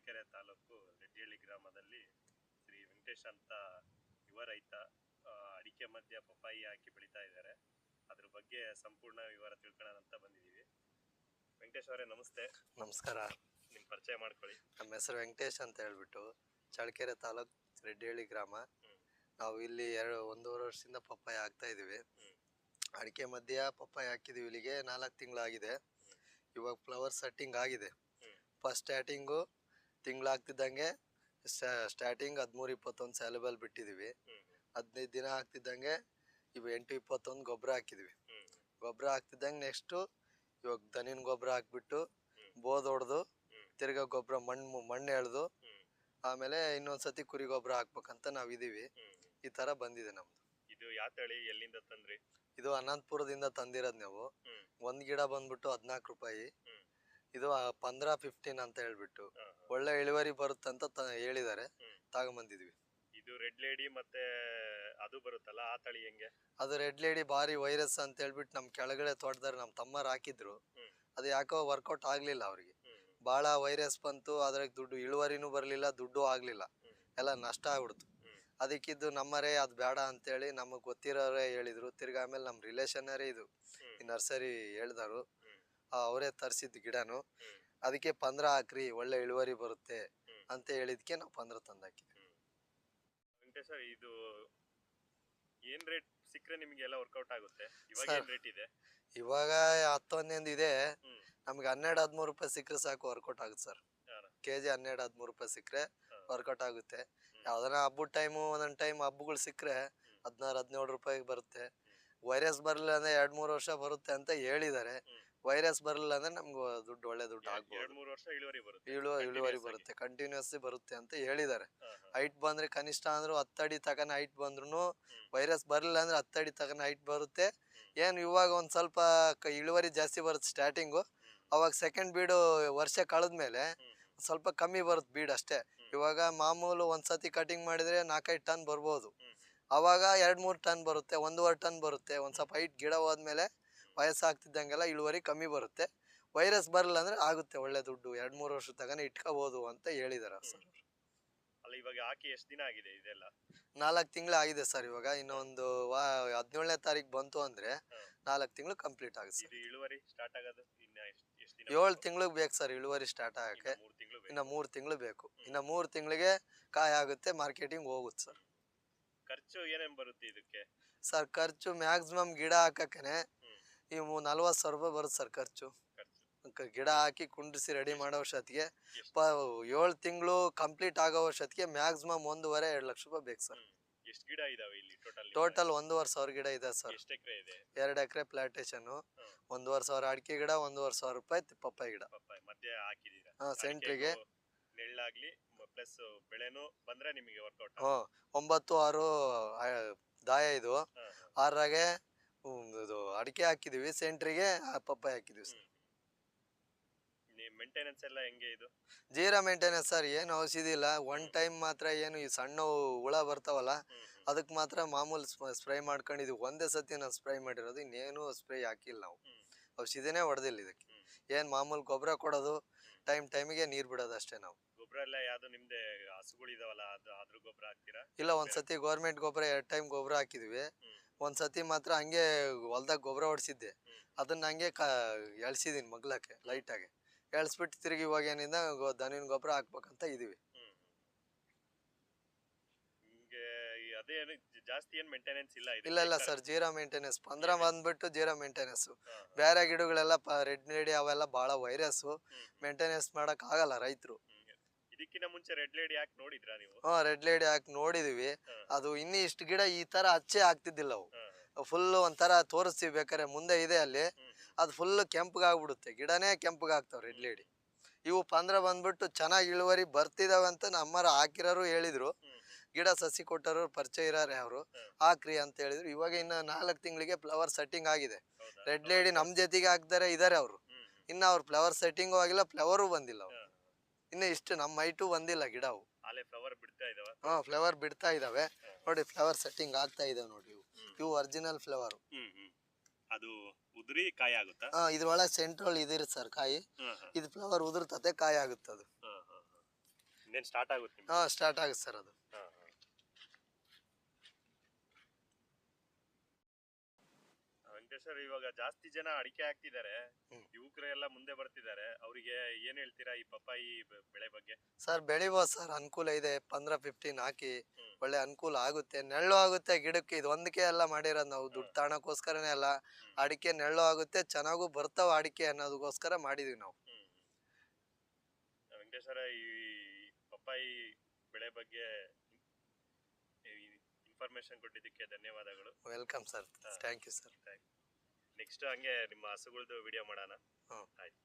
ಚಳ್ಳಕೆರೆ ತಾಲೂಕು ರೆಡ್ಡಿಹಳ್ಳಿ ಗ್ರಾಮದಲ್ಲಿ ಶ್ರೀ ವೆಂಕಟೇಶ್ ಅಂತ ಯುವ ರೈತ ಅಡಿಕೆ ಮಧ್ಯ ಪಪ್ಪಾಯಿ ಹಾಕಿ ಬೆಳೀತಾ ಇದ್ದಾರೆ. ಅದ್ರ ಬಗ್ಗೆ ಸಂಪೂರ್ಣ ವಿವರ ತಿಳ್ಕೊಳ್ಳೋಣ ಅಂತ ಬಂದಿದ್ದೀವಿ. ವೆಂಕಟೇಶ್ ಅವರೇ ನಮಸ್ತೆ. ನಮಸ್ಕಾರ. ನಿಮ್ಮ ಪರಿಚಯ ಮಾಡ್ಕೊಳ್ಳಿ. ನಮ್ಮ ಹೆಸರು ವೆಂಕಟೇಶ್ ಅಂತ ಹೇಳ್ಬಿಟ್ಟು, ಚಳ್ಳಕೆರೆ ತಾಲೂಕು ರೆಡ್ಡಿಹಳ್ಳಿ ಗ್ರಾಮ. ನಾವು ಇಲ್ಲಿ 1.5 ವರ್ಷದಿಂದ ಪಪ್ಪಾಯಿ ಹಾಕ್ತಾ ಇದೀವಿ. ಅಡಿಕೆ ಮಧ್ಯ ಪಪ್ಪಾಯಿ ಹಾಕಿದೀವಿ. ಇಲ್ಲಿಗೆ 4 ತಿಂಗಳಾಗಿದೆ. ಇವಾಗ ಫ್ಲವರ್ ಸೆಟ್ಟಿಂಗ್ ಆಗಿದೆ. ಫಸ್ಟ್ ಸ್ಟಾರ್ಟಿಂಗು ತಿಂಗಳಾಗ್ತಿದ್ದಂಗೆ ಸ್ಟಾರ್ಟಿಂಗ್ 13-21 ಸ್ಯಾಲಬಲ್ ಬಿಟ್ಟಿದೀವಿ. 15 ದಿನ ಆಗ್ತಿದ್ದಂಗೆ ಇವು 8-21 ಗೊಬ್ಬರ ಹಾಕಿದ್ವಿ. ಗೊಬ್ಬರ ಹಾಕ್ತಿದ್ದಂಗೆ ನೆಕ್ಸ್ಟು ಇವಾಗ ದನಿನ ಗೊಬ್ಬರ ಹಾಕ್ಬಿಟ್ಟು ಬೋದ್ ಹೊಡೆದು ತಿರ್ಗಾ ಗೊಬ್ಬರ ಮಣ್ಣು ಎಳೆದು ಆಮೇಲೆ ಇನ್ನೊಂದ್ಸತಿ ಕುರಿ ಗೊಬ್ಬರ ಹಾಕ್ಬೇಕಂತ ನಾವಿದೀವಿ. ಈ ತರ ಬಂದಿದೆ ನಮ್ದು. ಇದು ಯಾವ ತಳಿ, ಎಲ್ಲಿಂದ ತಂದ್ರಿ? ಇದು ಅನಂತಪುರದಿಂದ ತಂದಿರೋದು. ನಾವು ಒಂದ್ ಗಿಡ ಬಂದ್ಬಿಟ್ಟು 14 ರೂಪಾಯಿ. ಇದು 15-15 ಅಂತ ಹೇಳ್ಬಿಟ್ಟು ಒಳ್ಳೆ ಇಳುವರಿ ಬರುತ್ತಂತ ಹೇಳಿದ್ದಾರೆ, ತಗೊಂಬಂದಿದ್ವಿ. ಇದು ರೆಡ್ ಲೇಡಿ ಮತ್ತೆ ಅದು ಬರುತ್ತಲ್ಲ, ಆ ತಳಿ ಹೆಂಗೆ? ಅದು ರೆಡ್ ಲೇಡಿ ಭಾರಿ ವೈರಸ್ ಅಂತ ಹೇಳ್ಬಿಟ್ಟು ನಮ್ ಕೆಳಗಡೆ ತೋಟದಾರ ನಮ್ ತಮ್ಮರು ಹಾಕಿದ್ರು. ಅದು ಯಾಕೋ ವರ್ಕೌಟ್ ಆಗ್ಲಿಲ್ಲ ಅವ್ರಿಗೆ. ಬಹಳ ವೈರಸ್ ಬಂತು. ಅದ್ರಾಗ ದುಡ್ಡು ಇಳುವರಿನೂ ಬರ್ಲಿಲ್ಲ, ದುಡ್ಡು ಆಗ್ಲಿಲ್ಲ, ಎಲ್ಲ ನಷ್ಟ ಆಗ್ಬಿಡ್ತು. ಅದಕ್ಕಿದ್ದು ನಮ್ಮರೇ ಅದು ಬೇಡ ಅಂತೇಳಿ ನಮಗ್ ಗೊತ್ತಿರೋರೇ ಹೇಳಿದ್ರು. ತಿರ್ಗಾ ಆಮೇಲೆ ನಮ್ ರಿಲೇಷನರೇ ಇದು ಈ ನರ್ಸರಿ ಹೇಳ್ದಾರು, ಅವರೇ ತರಿಸಿದ್ ಗಿಡನು. ಅದಕ್ಕೆ 15 ಹಾಕ್ರಿ, ಒಳ್ಳೆ ಇಳುವರಿ ಬರುತ್ತೆ ಅಂತ ಹೇಳಿದ್ಕೆ ನಾವು 15 ತಂದಾಕಿದ್ವಿ. ವೆಂಕಟೇಶ್ ಸರ್, ಇದು ಏನ್ ರೇಟ್ ಸಿಕ್ಕರೆ ನಿಮ್ಗೆಲ್ಲ ವರ್ಕೌಟ್ ಆಗುತ್ತೆ? ಇವಾಗ ಏನ್ ರೇಟ್ ಇದೆ? ಇವಾಗ 10-11 ಇದೆ. ನಮ್ಗೆ 12-13 ರೂಪಾಯಿ ಸಿಕ್ಕರೆ ಸಾಕು, ವರ್ಕೌಟ್ ಆಗುತ್ತೆ ಸರ್. ಕೆಜಿ 12-13 ರೂಪಾಯಿ ಸಿಕ್ಕರೆ ವರ್ಕೌಟ್ ಆಗುತ್ತೆ. ಯಾವ್ದಾರ ಹಬ್ಬದ ಟೈಮು, ಒಂದೊಂದು ಟೈಮ್ ಹಬ್ಬಗಳು ಸಿಕ್ಕರೆ 16-17 ರೂಪಾಯಿಗೆ ಬರುತ್ತೆ. ವೈರಸ್ ಬರಲಿಲ್ಲ ಅಂದ್ರೆ 2-3 ವರ್ಷ ಬರುತ್ತೆ ಅಂತ ಹೇಳಿದ್ದಾರೆ. ವೈರಸ್ ಬರಲಿಲ್ಲ ಅಂದ್ರೆ ನಮ್ಗೆ ಒಳ್ಳೆ ದುಡ್ಡು ಆಗ್ಬೋದು. 2-3 ವರ್ಷ ಇಳುವರಿ ಬರುತ್ತೆ, ಕಂಟಿನ್ಯೂಸ್ ಬರುತ್ತೆ ಅಂತ ಹೇಳಿದ್ದಾರೆ. ಹೈಟ್ ಬಂದ್ರೆ ಕನಿಷ್ಠ ಅಂದ್ರೂ 10 ಅಡಿ ತಕನ ಹೈಟ್ ಬಂದ್ರು, ವೈರಸ್ ಬರಲಿಲ್ಲ ಅಂದ್ರೆ 10 ಅಡಿ ತಕನ ಹೈಟ್ ಬರುತ್ತೆ. ಏನು ಇವಾಗ ಒಂದ್ ಸ್ವಲ್ಪ ಇಳುವರಿ ಜಾಸ್ತಿ ಬರುತ್ತೆ ಸ್ಟಾರ್ಟಿಂಗು. ಅವಾಗ ಸೆಕೆಂಡ್ ಬೀಡು ವರ್ಷ ಕಳೆದ್ಮೇಲೆ ಸ್ವಲ್ಪ ಕಮ್ಮಿ ಬರುತ್ತೆ ಬೀಡ್ ಅಷ್ಟೇ. ಇವಾಗ ಮಾಮೂಲು ಒಂದ್ಸತಿ ಕಟಿಂಗ್ ಮಾಡಿದ್ರೆ 4-5 ಟನ್ ಬರ್ಬೋದು. ಅವಾಗ 2-3 ಟನ್ ಬರುತ್ತೆ, 1.5 ಟನ್ ಬರುತ್ತೆ. ಒಂದ್ ಸ್ವಲ್ಪ ಹೈಟ್ ಗಿಡ ಹೋದ್ಮೇಲೆ ವಯಸ್ಸಾಗ್ತಿದ್ದಂಗೆಲ್ಲ ಇಳುವರಿ ಕಮ್ಮಿ ಬರುತ್ತೆ. ವೈರಸ್ ಬರಲ್ಲ ಅಂದ್ರೆ ಆಗುತ್ತೆ ಒಳ್ಳೆ ದುಡ್ಡು. 2-3 ವರ್ಷ ತಗನ ಇಟ್ಕೋಬಹುದು ಅಂತ ಹೇಳಿದಾರೆ ಸರ್. ಅಲ್ಲ, ಇವಾಗ ಹಾಕಿ ಎಷ್ಟು ದಿನ ಆಗಿದೆ? ಇದೆಲ್ಲ 4 ತಿಂಗಳು ಆಗಿದೆ ಸರ್. ಇವಾಗ ಇನ್ನೊಂದು 17ನೇ ತಾರೀಕು ಬಂತು ಅಂದ್ರೆ 4 ತಿಂಗಳು ಕಂಪ್ಲೀಟ್ ಆಗುತ್ತೆ. ಇದು ಇಳುವರಿ ಸ್ಟಾರ್ಟ್ ಆಗೋದು ಇನ್ನ ಎಷ್ಟು ದಿನ? 7 ತಿಂಗಳಿಗೆ ಬೇಕು ಸರ್ ಇಳುವರಿ ಸ್ಟಾರ್ಟ್ ಆಗಕ್ಕೆ. ಇನ್ನ 3 ತಿಂಗಳು ಬೇಕು. ಇನ್ನ 3 ತಿಂಗಳಿಗೆ ಕಾಯಿ ಆಗುತ್ತೆ, ಮಾರ್ಕೆಟಿಂಗ್ ಹೋಗುತ್ತೆ ಸರ್. ಖರ್ಚು ಏನೇನ್ ಬರುತ್ತೆ ಇದಕ್ಕೆ ಸರ್? ಖರ್ಚು ಮ್ಯಾಕ್ಸಿಮಮ್ ಗಿಡ ಹಾಕಕ್ಕೇನೆ ಈ 40,000 ರೂಪಾಯಿ ಬರುತ್ತೆ ಸರ್ ಖರ್ಚು. ಗಿಡ ಹಾಕಿ ಕುಂಡ್ರಿಸಿ ರೆಡಿ ಮಾಡೋ ವರ್ಷತ್ತಿಗೆ 7 ತಿಂಗಳು ಕಂಪ್ಲೀಟ್ ಆಗೋ ವರ್ಷತ್ತಿಗೆ ಮ್ಯಾಕ್ಸಿಮಮ್ 1.5-2 ಲಕ್ಷ ರೂಪಾಯಿ ಬೇಕು ಸರ್. ಎಷ್ಟು ಗಿಡ ಇದಾವೆ ಇಲ್ಲಿ ಟೋಟಲ್ 1,500 ಗಿಡ ಇದೆ ಸರ್. ಎಷ್ಟು ಎಕರೆ ಇದೆ? 2 ಎಕರೆ ಪ್ಲಾಂಟೇಶನ್. 1,500 ಅಡಿಕೆ ಗಿಡ, 1,500 ರೂಪಾಯಿ ಪಪ್ಪಾಯಿ ಗಿಡ ಮಧ್ಯೆ ಹಾಕಿದೀರಾ. ಸೆಂಟ್ರಿಗೆ ನೆಳ್ಳಾಗ್ಲಿ ಪ್ಲಸ್ ಬೆಳೆನೂ ಬಂದ್ರೆ ನಿಮಗೆ ವರ್ಕೌಟ್. 9-6 ದಾಯ ಇದು 6ರಾಗೆ ಇದು ಅಡಿಕೆ ಹಾಕಿದೀವಿ, ಸೆಂಟ್ರಿಗೆ ಪಪ್ಪಾಯಿ ಹಾಕಿದೀವಿ ಸರ್. ಮೇಂಟೆನೆನ್ಸ್ ಎಲ್ಲ ಹೆಂಗೆ ಇದು? ಜೀರಾ ಮೇಂಟೆನೆನ್ಸ್ ಸರ್, ಏನು ಔಷಧಿ ಇಲ್ಲ. ಒನ್ ಟೈಮ್ ಮಾತ್ರ ಏನು ಈ ಸಣ್ಣ ಹುಳ ಬರ್ತಾವಲ್ಲ, ಅದಕ್ಕೆ ಮಾತ್ರ ಮಾಮೂಲಿ ಸ್ಪ್ರೇ ಮಾಡ್ಕೊಂಡಿದೀವಿ. ಒಂದೇ ಸತಿ ನಾನು ಸ್ಪ್ರೇ ಮಾಡಿರೋದು, ಇನ್ನೇನು ಸ್ಪ್ರೇ ಹಾಕಿಲ್ಲ ನಾವು. ಔಷಧಿನೇ ಹೊಡೆದಿಲ್ಲ ಇದಕ್ಕೆ. ಏನ್ ಮಾಮೂಲಿ ಗೊಬ್ಬರ ಕೊಡೋದು, ಟೈಮಿಗೆ ನೀರ್ ಬಿಡೋದು ಅಷ್ಟೇ. ನಾವು ಗೊಬ್ಬರ ಎಲ್ಲ ಯಾವ್ದು ನಿಮ್ದೆ ಹಸುಗಳು ಇದಾವಲ್ಲ, ಅದ್ರ ಗೊಬ್ಬರ ಹಾಕ್ತೀರಾ? ಇಲ್ಲ, ಒಂದ್ಸತಿ ಗೌರ್ಮೆಂಟ್ ಗೊಬ್ಬರ 2 ಟೈಮ್ ಗೊಬ್ಬರ ಹಾಕಿದ್ವಿ. ಒಂದ್ಸತಿ ಮಾತ್ರ ಹಂಗೆ ಹೊಲ್ದಾಗ ಗೊಬ್ಬರ ಹೊಡ್ಸಿದ್ದೆ, ಅದನ್ನ ಹಂಗೆ ಎಳ್ಸಿದೀನಿ ಮಗ್ಲಕ್ಕೆ ಲೈಟಾಗಿ ಎಳ್ಸ್ಬಿಟ್ಟು ತಿರುಗಿ ಇವಾಗ ಏನಿಂದ ದನಿನ ಗೊಬ್ಬರ ಹಾಕ್ಬೇಕಂತ ಇದೀವಿ. ಅದೇನು ಜಾಸ್ತಿ ಏನ್ ಮೇಂಟೆನೆನ್ಸ್ ಇಲ್ಲ? ಇಲ್ಲ ಸರ್, ಜೀರಾ ಮೇಂಟೆನೆನ್ಸ್ 15 ಬಂದ್ಬಿಟ್ಟು ಜೀರಾ ಮೇಂಟೆನೆನ್ಸ್. ಬೇರೆ ಗಿಡಗಳೆಲ್ಲ ರೆಡ್ ಲೇಡಿ ಅವೆಲ್ಲ ಬಹಳ ವೈರಸ್, ಮೇಂಟೆನೆನ್ಸ್ ಮಾಡಕ್ ಆಗಲ್ಲ ರೈತರು. ಇದಕ್ಕಿಂತ ಮುಂಚೆ ರೆಡ್ ಲೇಡಿ ಹಾಕಿ ನೋಡಿದ್ರಾ ನೀವು? ರೆಡ್ ಲೇಡಿ ಹಾಕಿ ನೋಡಿದೀವಿ. ಅದು ಇನ್ನೂ ಇಷ್ಟು ಗಿಡ ಈ ತರ ಹಚ್ಚೆ ಆಗ್ತಿದ್ದಿಲ್ಲ. ಅವು ಫುಲ್ ಒಂಥರ ತೋರಿಸ್ತೀವಿ ಬೇಕಾರೆ, ಮುಂದೆ ಇದೆ ಅಲ್ಲಿ. ಅದು ಫುಲ್ ಕೆಂಪಗಾಗ್ಬಿಡುತ್ತೆ, ಗಿಡನೇ ಕೆಂಪಗಾಗ್ತಾವ ರೆಡ್ ಲೇಡಿ. ಇವು 15 ಬಂದ್ಬಿಟ್ಟು ಚೆನ್ನಾಗಿ ಇಳುವರಿ ಬರ್ತಿದಾವೆ ಅಂತ ನಮ್ಮರ ಹಾಕಿರೋರು ಹೇಳಿದ್ರು. ಗಿಡ ಸಸಿ ಕೊಟ್ಟರು ಪರಿಚಯ ಇರಾರೆ, ಅವರು ಹಾಕ್ರಿ ಅಂತ ಹೇಳಿದ್ರು. ಇವಾಗ ಇನ್ನ 4 ತಿಂಗಳಿಗೆ ಫ್ಲವರ್ ಸೆಟ್ಟಿಂಗ್ ಆಗಿದೆ. ರೆಡ್ ಲೇಡಿ ನಮ್ ಜೊತೆಗೆ ಹಾಕ್ತಾರೆ ಇದಾರೆ ಅವರು. ಇನ್ನ ಅವ್ರ ಫ್ಲವರ್ ಸೆಟ್ಟಿಂಗು ಆಗಿಲ್ಲ, ಫ್ಲವರು ಬಂದಿಲ್ಲ ಅವ್ರು. ಇನ್ನು ಇಷ್ಟು ನಮ್ಮ ಹೈಟು ಬಂದಿಲ್ಲ ಗಿಡವು. ಫ್ಲವರ್ ಬಿಡ್ತಾ ಇದಾವೆ ನೋಡಿ. ಫ್ಲವರ್ ಸೆಟ್ಟಿಂಗ್ ಆಗ್ತಾ ಇದಾವೆ ನೋಡಿ. ಇವು ಒರಿಜಿನಲ್ ಫ್ಲವರ್. ಅದು ಉದುರಿ ಕಾಯಿ ಆಗುತ್ತಾ? ಇದ್ರೊಳಗೆ ಸೆಂಟ್ರಲ್ ಇದಿರುತ್ತೆ ಸರ್ ಕಾಯಿ. ಇದು ಫ್ಲವರ್ ಉದುರ್ತತೆ, ಕಾಯಿ ಆಗುತ್ತೆ ಅದು. ಇನ್ನೇನು ಸ್ಟಾರ್ಟ್ ಆಗುತ್ತೆ ನಿಮ್ದು? ಹಾಂ ಸ್ಟಾರ್ಟ್ ಆಗುತ್ತೆ ಸರ್ ಅದು. ಹಾ, ಹಾ. ವೆಂಕಟೇಶ್ ಸರ್, ಇವಾಗ ಜಾಸ್ತಿ ಜನ ಅಡಿಕೆ ಹಾಕ್ತಿದ್ದಾರೆ, ಯುವಕರೆಲ್ಲ ಮುಂದೆ ಬರ್ತಿದ್ದಾರೆ. ಅವರಿಗೆ ಏನ್ ಹೇಳ್ತೀರಾ ಈ ಪಪ್ಪಾಯಿ ಬೆಳೆ ಬಗ್ಗೆ? ಸರ್ ಬೆಳಿಬೋದು ಸರ್, ಅನುಕೂಲ ಇದೆ. 15-15 ಹಾಕಿ ಒಳ್ಳೆ ಅನುಕೂಲ ಆಗುತ್ತೆ, ನೆರಳು ಆಗುತ್ತೆ ಗಿಡಕ್ಕೆ. ಇದು ಒಂದಕ್ಕೆ ಎಲ್ಲ ಮಾಡಿರೋದು ನಾವು, ದುಡ್ಡು ತಾಣಕ್ಕೋಸ್ಕರನೇ ಅಲ್ಲ. ಅಡಿಕೆ ನೆರಳು ಆಗುತ್ತೆ, ಚೆನ್ನಾಗೂ ಬರ್ತಾವ ಅಡಿಕೆ ಅನ್ನೋದಕ್ಕೋಸ್ಕರ ಮಾಡಿದೀವಿ ನಾವು. ವೆಂಕಟೇಶ್ ಸರ್, ಈ ಪಪ್ಪಾಯಿ ಬೆಳೆ ಬಗ್ಗೆ ಇನ್ಫಾರ್ಮೇಶನ್ ಕೊಟ್ಟಿದ್ದಕ್ಕೆ ಧನ್ಯವಾದಗಳು. Welcome sir, thank you sir. Next ಹಂಗೆ ನಿಮ್ಮ ಹಸುಗಳದ್ದು ವಿಡಿಯೋ ಮಾಡೋಣ. ಹ್ಞೂ ಆಯ್ತು.